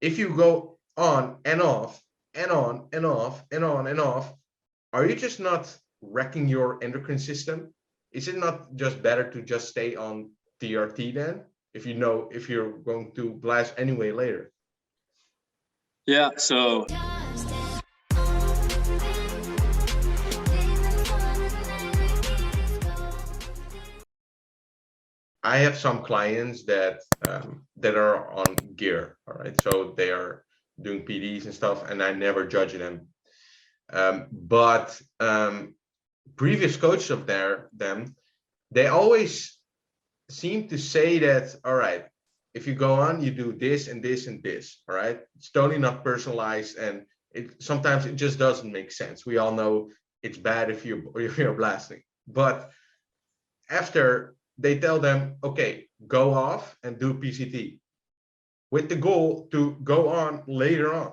If you go on and off and on and off and on and off, are you just not wrecking your endocrine system? Is it not just better to just stay on TRT then, if you know if you're going to blast anyway later? Yeah, so I have some clients that that are on gear, all right, so they are doing PDs and stuff, and I never judge them. But previous coaches of them, they always seem to say that, all right, if you go on, you do this and this and this, all right? It's totally not personalized, and sometimes it just doesn't make sense. We all know it's bad if you're blasting, but after they tell them, okay, go off and do PCT with the goal to go on later on.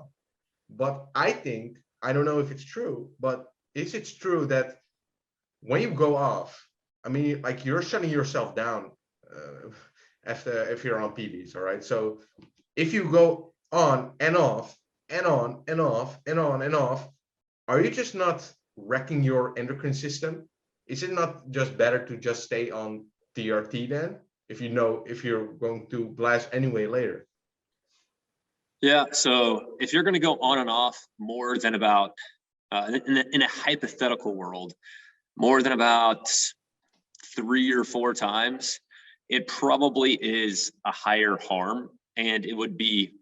But I think, I don't know if it's true, but is it true that when you go off, I mean, like you're shutting yourself down after if you're on PBs, all right? So if you go on and off and on and off and on and off, are you just not wrecking your endocrine system? Is it not just better to just stay on TRT then, if you know if you're going to blast anyway later? yeah, so if you're going to go on and off more than about in a hypothetical world, more than about 3 or 4 times, it probably is a higher harm, and it would be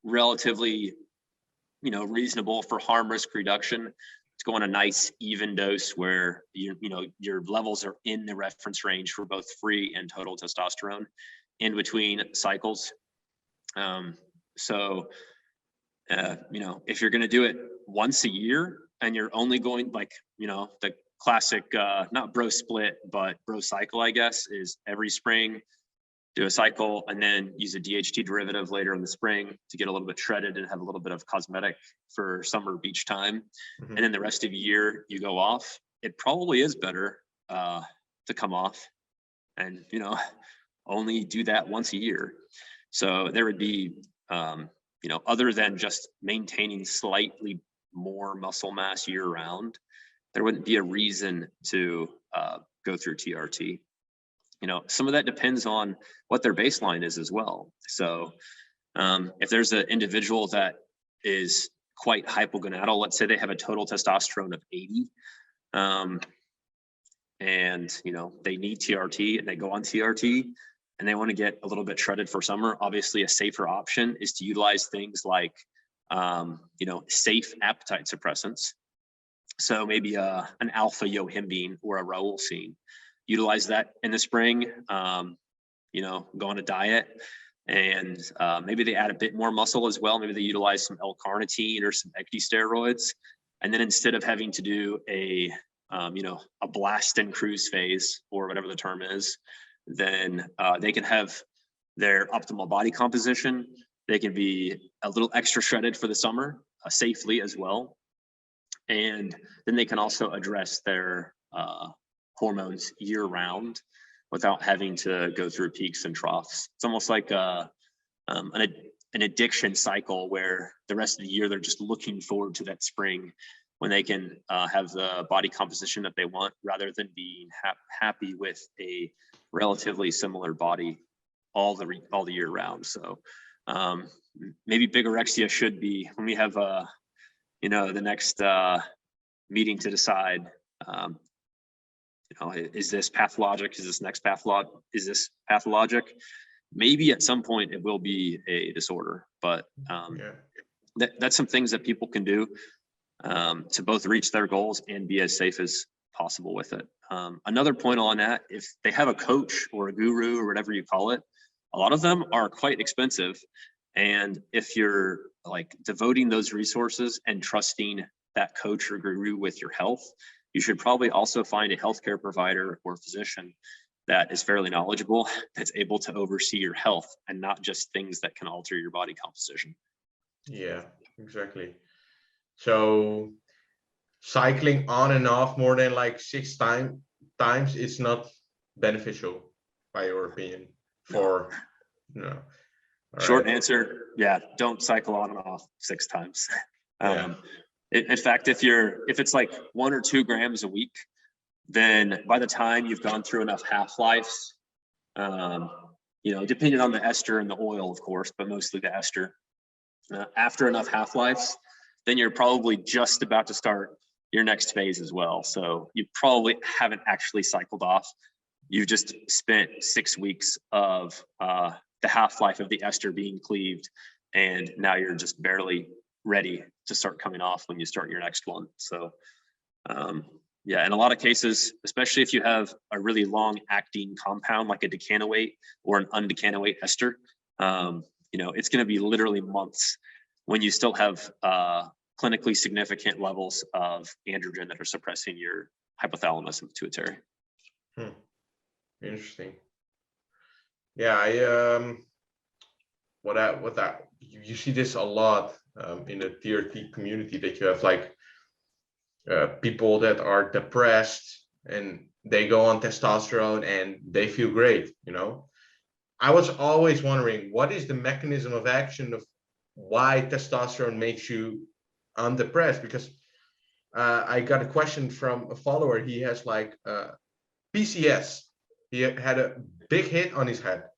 relatively, reasonable for harm risk reduction to go on a nice even dose where your levels are in the reference range for both free and total testosterone in between cycles. So if you're going to do it once a year and you're only going the classic, not bro split, but bro cycle, I guess, is every spring do a cycle and then use a DHT derivative later in the spring to get a little bit shredded and have a little bit of cosmetic for summer beach time. Mm-hmm. And then the rest of the year you go off. It probably is better to come off and, only do that once a year. So there would be, other than just maintaining slightly more muscle mass year round, there wouldn't be a reason to go through TRT. Some of that depends on what their baseline is as well. So if there's an individual that is quite hypogonadal, let's say they have a total testosterone of 80, and they need TRT and they go on TRT and they want to get a little bit shredded for summer, obviously a safer option is to utilize things like safe appetite suppressants. So maybe an alpha yohimbine or a rauwolsine. Utilize that in the spring, go on a diet, and maybe they add a bit more muscle as well. Maybe they utilize some L-carnitine or some steroids. And then instead of having to do a blast and cruise phase or whatever the term is, then they can have their optimal body composition. They can be a little extra shredded for the summer, safely as well. And then they can also address their hormones year round without having to go through peaks and troughs. It's almost like an addiction cycle where the rest of the year they're just looking forward to that spring when they can have the body composition that they want, rather than being happy with a relatively similar body all the year round. So maybe bigorexia should be, when we have the next meeting to decide, is this pathologic? Is this next pathologic? Maybe at some point it will be a disorder, but that's some things that people can do to both reach their goals and be as safe as possible with it. Another point on that, if they have a coach or a guru or whatever you call it, a lot of them are quite expensive. And if you're like devoting those resources and trusting that coach or guru with your health, you should probably also find a healthcare provider or physician that is fairly knowledgeable, that's able to oversee your health and not just things that can alter your body composition. Yeah, exactly. So cycling on and off more than like 6 times is not beneficial, by your opinion, for All Short right. answer, yeah, don't cycle on and off 6 times. Yeah. In fact, if it's like 1 or 2 grams a week, then by the time you've gone through enough half-lives, depending on the ester and the oil, of course, but mostly the ester, after enough half-lives, then you're probably just about to start your next phase as well. So you probably haven't actually cycled off. You've just spent 6 weeks of the half-life of the ester being cleaved, and now you're just barely ready to start coming off when you start your next one. So yeah, in a lot of cases, especially if you have a really long acting compound like a decanoate or an undecanoate ester, it's going to be literally months when you still have clinically significant levels of androgen that are suppressing your hypothalamus and pituitary. Interesting. Yeah, you see this a lot in the TRT community, that you have like people that are depressed and they go on testosterone and they feel great. I was always wondering, what is the mechanism of action of why testosterone makes you undepressed? Because I got a question from a follower. He has like PCS. He had a big hit on his head,